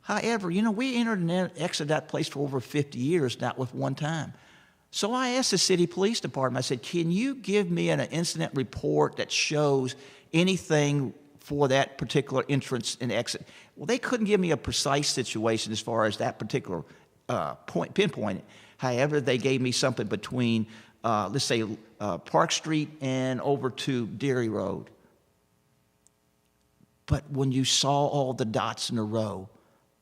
However, we entered and exited that place for over 50 years, not with one time. So I asked the city police department, I said, can you give me an incident report that shows anything for that particular entrance and exit? Well, they couldn't give me a precise situation as far as that particular pinpoint. However, they gave me something between, let's say, Park Street and over to Deary Road. But when you saw all the dots in a row,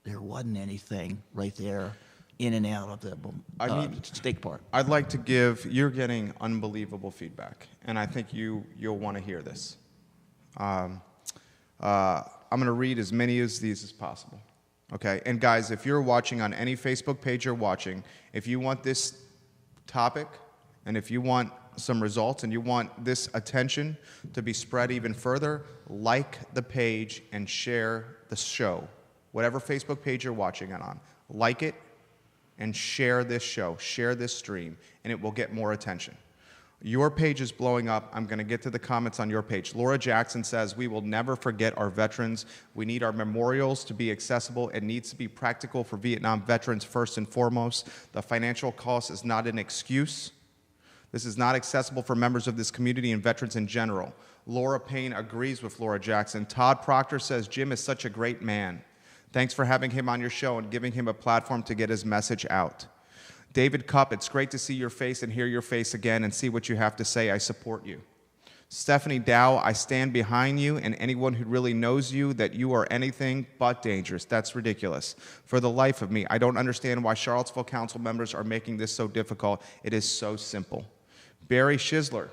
there wasn't anything right there in and out of the stake park. I'd like to you're getting unbelievable feedback, and I think you'll want to hear this. I'm going to read as many of these as possible, okay? And guys, if you're watching on any Facebook page you're watching, if you want this topic, and if you want some results, and you want this attention to be spread even further, like the page and share the show. Whatever Facebook page you're watching it on, like it, and share this show, share this stream, and it will get more attention. Your page is blowing up. I'm going to get to the comments on your page. Laura Jackson says, we will never forget our veterans. We need our memorials to be accessible. It needs to be practical for Vietnam veterans first and foremost. The financial cost is not an excuse. This is not accessible for members of this community and veterans in general. Laura Payne agrees with Laura Jackson. Todd Proctor says, Jim is such a great man. Thanks for having him on your show and giving him a platform to get his message out. David Cupp, it's great to see your face and hear your face again and see what you have to say. I support you. Stephanie Dow, I stand behind you and anyone who really knows you that you are anything but dangerous. That's ridiculous. For the life of me, I don't understand why Charlottesville council members are making this so difficult. It is so simple. Barry Schisler,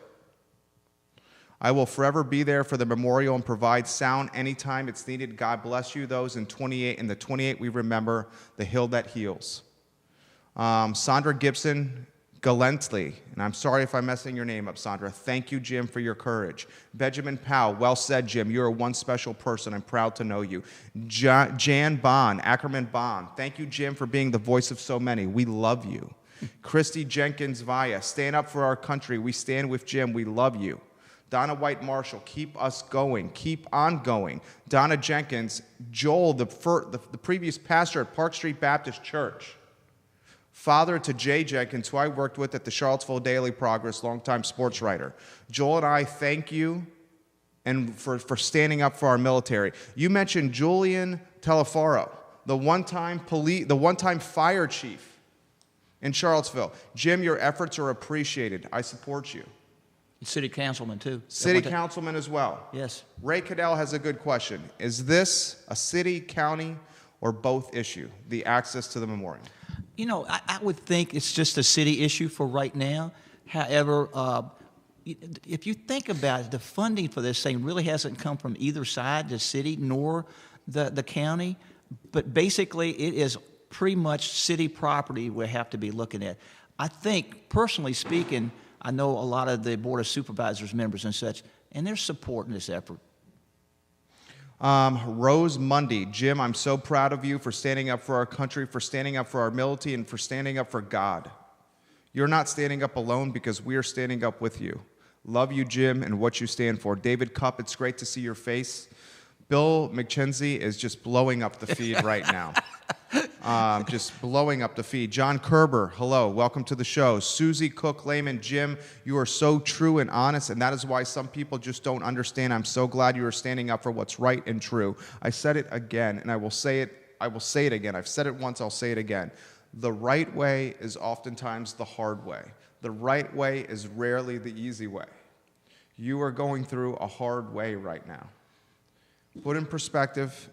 I will forever be there for the memorial and provide sound anytime it's needed. God bless you. Those in the 28 we remember, the hill that heals. Sandra Gibson Galently, and I'm sorry if I'm messing your name up, Sandra. Thank you, Jim, for your courage. Benjamin Powell, well said, Jim. You are one special person. I'm proud to know you. Jan Bond, Ackerman Bond. Thank you, Jim, for being the voice of so many. We love you. Christy Jenkins Vaya, stand up for our country. We stand with Jim. We love you. Donna White Marshall, keep us going. Keep on going. Donna Jenkins, Joel, the previous pastor at Park Street Baptist Church. Father to Jay Jenkins, who I worked with at the Charlottesville Daily Progress, longtime sports writer. Joel and I thank you and for standing up for our military. You mentioned Julian Telefaro, the one-time fire chief in Charlottesville. Jim, your efforts are appreciated. I support you. City councilman, too. City councilman as well. Yes. Ray Cadell has a good question. Is this a city, county, or both issue, the access to the memorial? You know, I would think it's just a city issue for right now. However, if you think about it, the funding for this thing really hasn't come from either side, the city nor the county. But basically, it is pretty much city property we have to be looking at. I think, personally speaking, I know a lot of the Board of Supervisors members and such, and they're supporting this effort. Rose Mundy, Jim, I'm so proud of you for standing up for our country, for standing up for our military, and for standing up for God. You're not standing up alone because we are standing up with you. Love you, Jim, and what you stand for. David Cupp, it's great to see your face. Bill McKenzie is just blowing up the feed right now. Just blowing up the feed. John Kerber, hello, welcome to the show. Susie Cook Lehman, Jim, you are so true and honest, and that is why some people just don't understand. I'm so glad you are standing up for what's right and true. I said it again, and I will say it again. I've said it once, I'll say it again. The right way is oftentimes the hard way. The right way is rarely the easy way. You are going through a hard way right now. Put in perspective,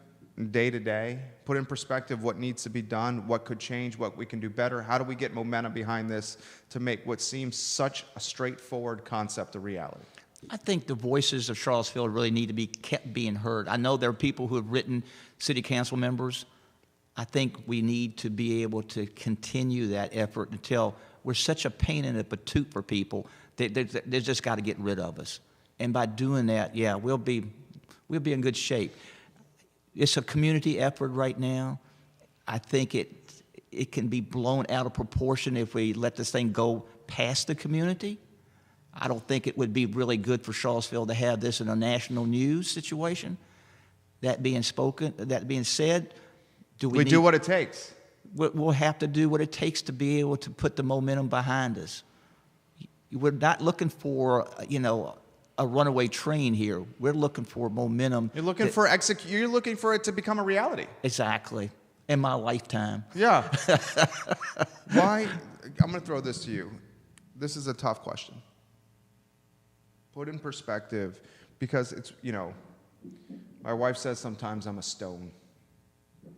day to day, put in perspective what needs to be done, what could change, what we can do better. How do we get momentum behind this to make what seems such a straightforward concept a reality? I think the voices of Charlottesville really need to be kept being heard. I know there are people who have written city council members. I think we need to be able to continue that effort until we're such a pain in the patoot for people that they just got to get rid of us. And by doing that, yeah, we'll be in good shape. It's a community effort right now. I think it can be blown out of proportion if we let this thing go past the community. I don't think it would be really good for Charlottesville to have this in a national news situation. That being said, we do what it takes. We'll have to do what it takes to be able to put the momentum behind us. We're not looking for, a runaway train here. We're looking for momentum. You're looking for it to become a reality. Exactly. In my lifetime. Yeah. Why? I'm going to throw this to you. This is a tough question. Put in perspective, because it's, my wife says sometimes I'm a stone,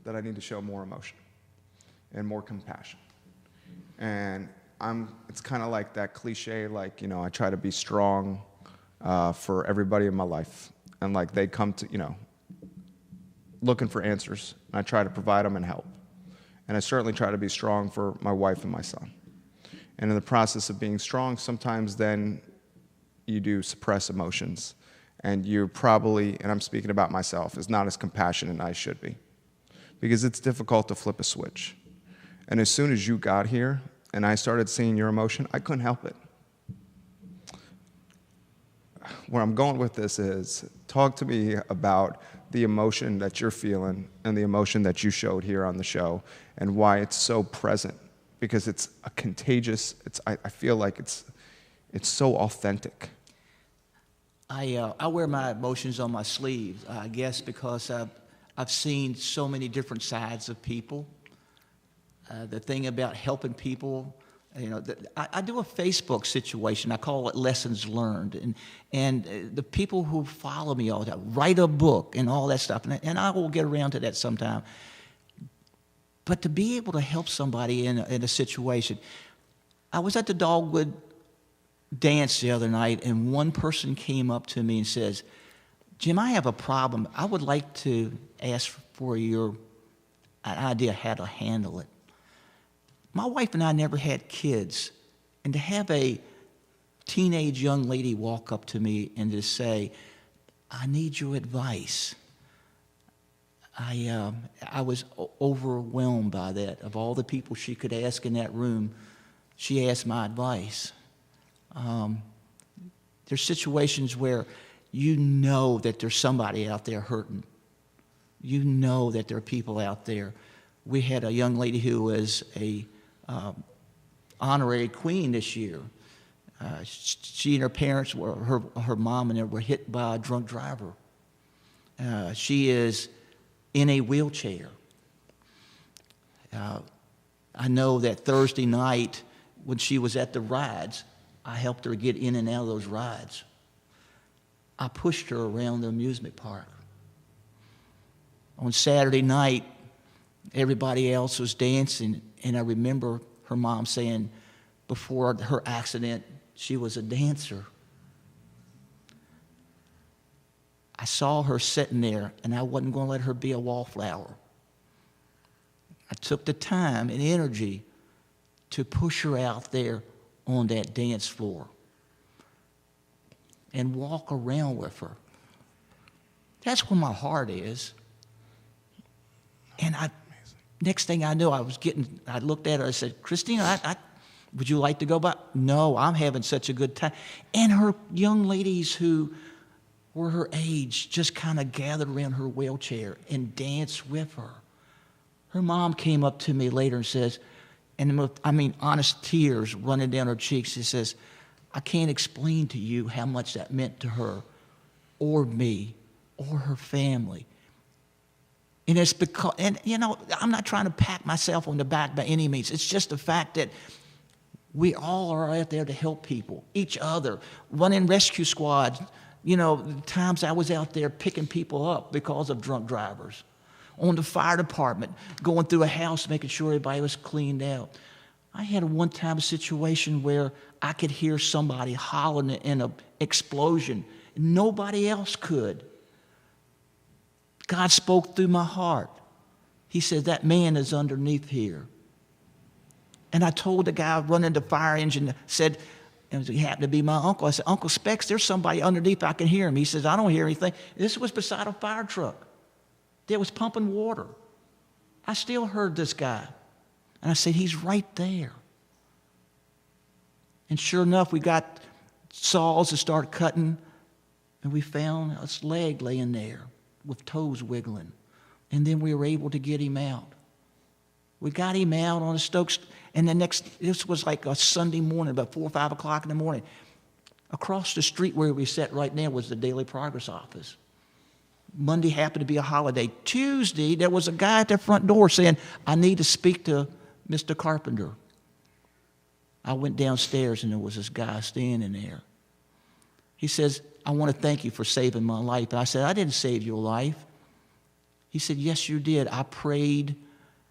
that I need to show more emotion and more compassion. And it's kind of like that cliche, I try to be strong for everybody in my life. And they come to, looking for answers. And I try to provide them and help. And I certainly try to be strong for my wife and my son. And in the process of being strong, sometimes then you do suppress emotions. And you're probably, and I'm speaking about myself, is not as compassionate as I should be. Because it's difficult to flip a switch. And as soon as you got here and I started seeing your emotion, I couldn't help it. Where I'm going with this is, talk to me about the emotion that you're feeling and the emotion that you showed here on the show and why it's so present. Because it's a contagious, I feel like it's so authentic. I wear my emotions on my sleeve, I guess, because I've seen so many different sides of people. The thing about helping people, I do a Facebook situation. I call it Lessons Learned. And the people who follow me all the time, write a book and all that stuff. And I will get around to that sometime. But to be able to help somebody in a situation. I was at the Dogwood dance the other night, and one person came up to me and says, Jim, I have a problem. I would like to ask for an idea how to handle it. My wife and I never had kids. And to have a teenage young lady walk up to me and to say, I need your advice. I was overwhelmed by that. Of all the people she could ask in that room, she asked my advice. There's situations where you know that there's somebody out there hurting. You know that there are people out there. We had a young lady who was a honorary queen this year. She and her parents were, her mom and her were hit by a drunk driver. She is in a wheelchair. I know that Thursday night when she was at the rides, I helped her get in and out of those rides. I pushed her around the amusement park. On Saturday night, everybody else was dancing, and I remember her mom saying before her accident, she was a dancer. I saw her sitting there, and I wasn't going to let her be a wallflower. I took the time and energy to push her out there on that dance floor and walk around with her. That's where my heart is. And next thing I knew, I looked at her, I said, Christina, would you like to go by? No, I'm having such a good time. And her young ladies who were her age just kind of gathered around her wheelchair and danced with her. Her mom came up to me later and says, honest tears running down her cheeks. She says, I can't explain to you how much that meant to her or me or her family. And it's because, I'm not trying to pat myself on the back by any means. It's just the fact that we all are out there to help people, each other, running rescue squads. The times I was out there picking people up because of drunk drivers. On the fire department, going through a house, making sure everybody was cleaned out. I had one time a situation where I could hear somebody hollering in an explosion. Nobody else could. God spoke through my heart. He said, that man is underneath here. And I told the guy running the fire engine, said, and he happened to be my uncle. I said, Uncle Specs, there's somebody underneath. I can hear him. He says, I don't hear anything. This was beside a fire truck that was pumping water. I still heard this guy. And I said, he's right there. And sure enough, we got saws to start cutting, and we found his leg laying there with toes wiggling. And then we were able to get him out. We got him out on the Stokes, and this was like a Sunday morning, about 4 or 5 o'clock in the morning. Across the street where we sat right now was the Daily Progress office. Monday happened to be a holiday. Tuesday, there was a guy at the front door saying, I need to speak to Mr. Carpenter. I went downstairs, and there was this guy standing there. He says, I want to thank you for saving my life. And I said, I didn't save your life. He said, yes, you did. I prayed,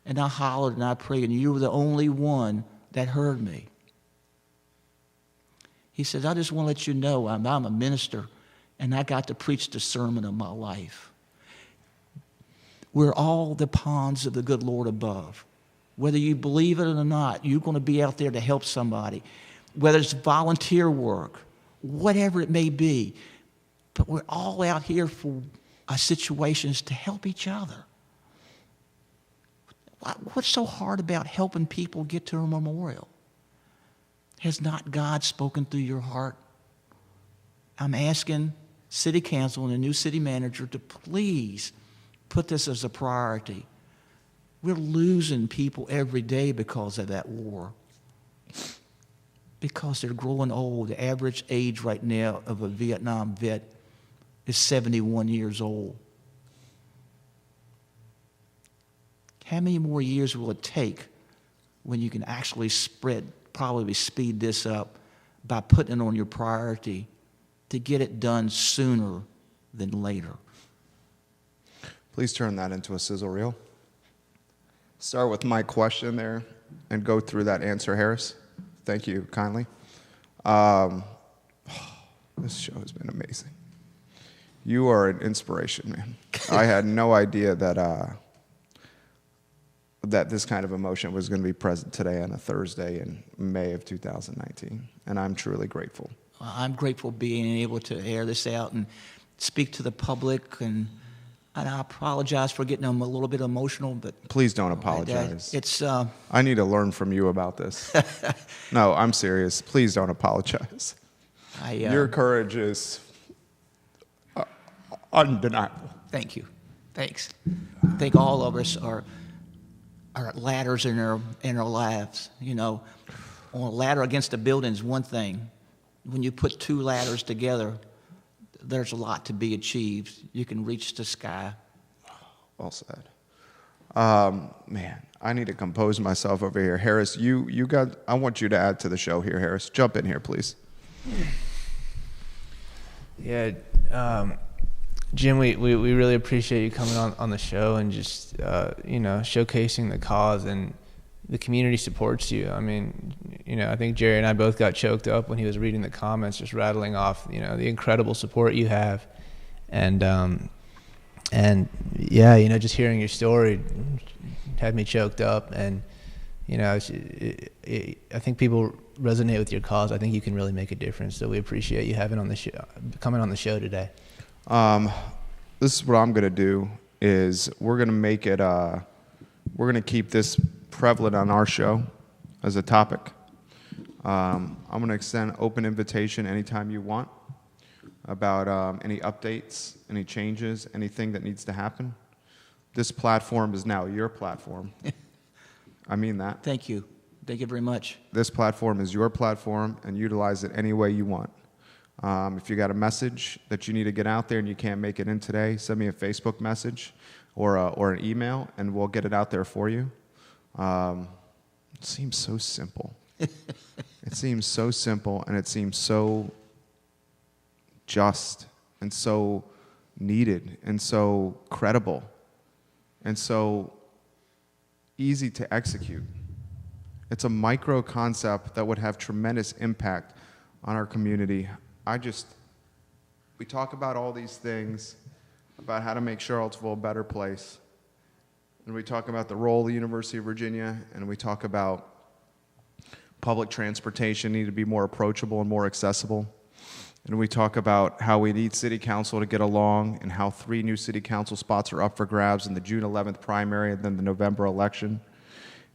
and I hollered, and I prayed, and you were the only one that heard me. He said, I just want to let you know I'm a minister, and I got to preach the sermon of my life. We're all the pawns of the good Lord above. Whether you believe it or not, you're going to be out there to help somebody. Whether it's volunteer work, whatever it may be. But we're all out here for situations to help each other. What's so hard about helping people get to a memorial? Has not God spoken through your heart? I'm asking City Council and the new city manager to please put this as a priority. We're losing people every day because of that war. Because they're growing old. The average age right now of a Vietnam vet is 71 years old. How many more years will it take when you can actually probably speed this up by putting it on your priority to get it done sooner than later? Please turn that into a sizzle reel. Start with my question there and go through that answer, Harris. Thank you kindly. This show has been amazing. You are an inspiration, man. I had no idea that that this kind of emotion was going to be present today on a Thursday in May of 2019, and I'm truly grateful. I'm grateful being able to air this out and speak to the public, and I apologize for getting them a little bit emotional, but Please don't apologize. it's I need to learn from you about this. No, I'm serious. Please don't apologize. Your courage is undeniable. Thank you. Thanks. I think all of us are ladders in our lives. You know, on a ladder against a building is one thing. When you put two ladders together, there's a lot to be achieved. You can reach the sky. Well said. Man, I need to compose myself over here. Harris, I want you to add to the show here, Harris. Jump in here, please. Yeah, Jim, we really appreciate you coming on the show and just, showcasing the cause, and the community supports you. I mean, I think Jerry and I both got choked up when he was reading the comments, just rattling off, the incredible support you have. And yeah, just hearing your story had me choked up. And, I think people resonate with your cause. I think you can really make a difference. So we appreciate you coming on the show today. This is what I'm going to do is we're going to make it, we're going to keep this prevalent on our show as a topic. I'm going to extend open invitation anytime you want about any updates, any changes, anything that needs to happen. This platform is now your platform. I mean that. Thank you. Thank you very much. This platform is your platform, and utilize it any way you want. If you got a message that you need to get out there and you can't make it in today, send me a Facebook message or an email, and we'll get it out there for you. It seems so simple. It seems so simple, and it seems so just and so needed and so credible and so easy to execute. It's a micro concept that would have tremendous impact on our community. We talk about all these things, about how to make Charlottesville a better place. And we talk about the role of the University of Virginia, and we talk about public transportation need to be more approachable and more accessible. And we talk about how we need city council to get along, and how 3 new city council spots are up for grabs in the June 11th primary and then the November election.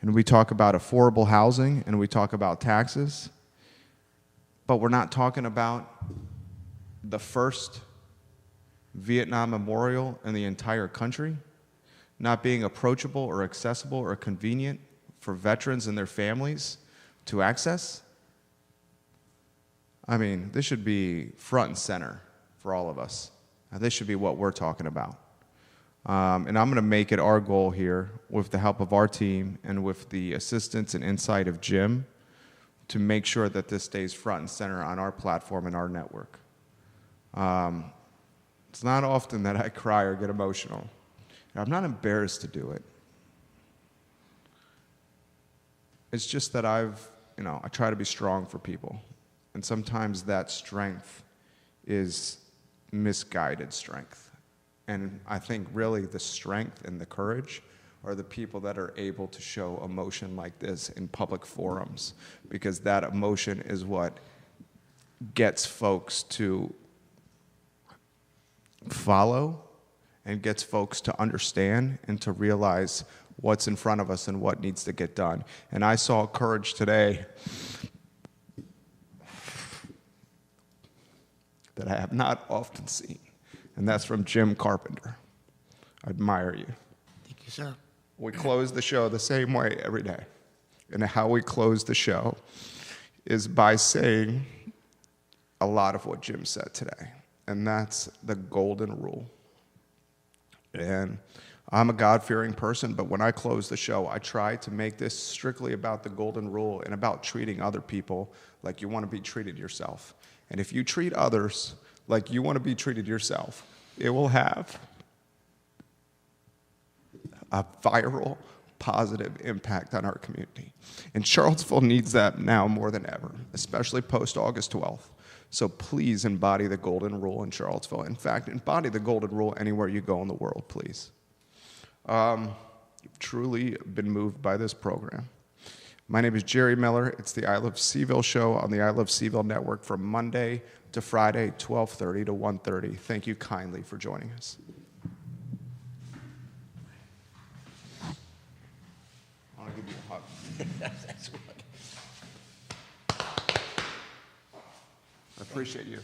And we talk about affordable housing, and we talk about taxes. But we're not talking about the first Vietnam memorial in the entire country not being approachable or accessible or convenient for veterans and their families to access. I mean, this should be front and center for all of us. This should be what we're talking about. And I'm going to make it our goal here, with the help of our team and with the assistance and insight of Jim, to make sure that this stays front and center on our platform and our network. It's not often that I cry or get emotional. I'm not embarrassed to do it. It's just that I try to be strong for people. And sometimes that strength is misguided strength. And I think really the strength and the courage are the people that are able to show emotion like this in public forums, because that emotion is what gets folks to follow and gets folks to understand and to realize what's in front of us and what needs to get done. And I saw courage today that I have not often seen, and that's from Jim Carpenter. I admire you. Thank you, sir. We close the show the same way every day. And how we close the show is by saying a lot of what Jim said today, and that's the golden rule. And I'm a God-fearing person, but when I close the show, I try to make this strictly about the golden rule and about treating other people like you want to be treated yourself. And if you treat others like you want to be treated yourself, it will have a viral, positive impact on our community. And Charlottesville needs that now more than ever, especially post-August 12th. So please embody the golden rule in Charlottesville. In fact, embody the golden rule anywhere you go in the world, please. you've truly been moved by this program. My name is Jerry Miller. It's the I Love CVille Show on the I Love CVille Network from Monday to Friday, 12:30 to 1:30. Thank you kindly for joining us. I want to give you a hug. I appreciate you.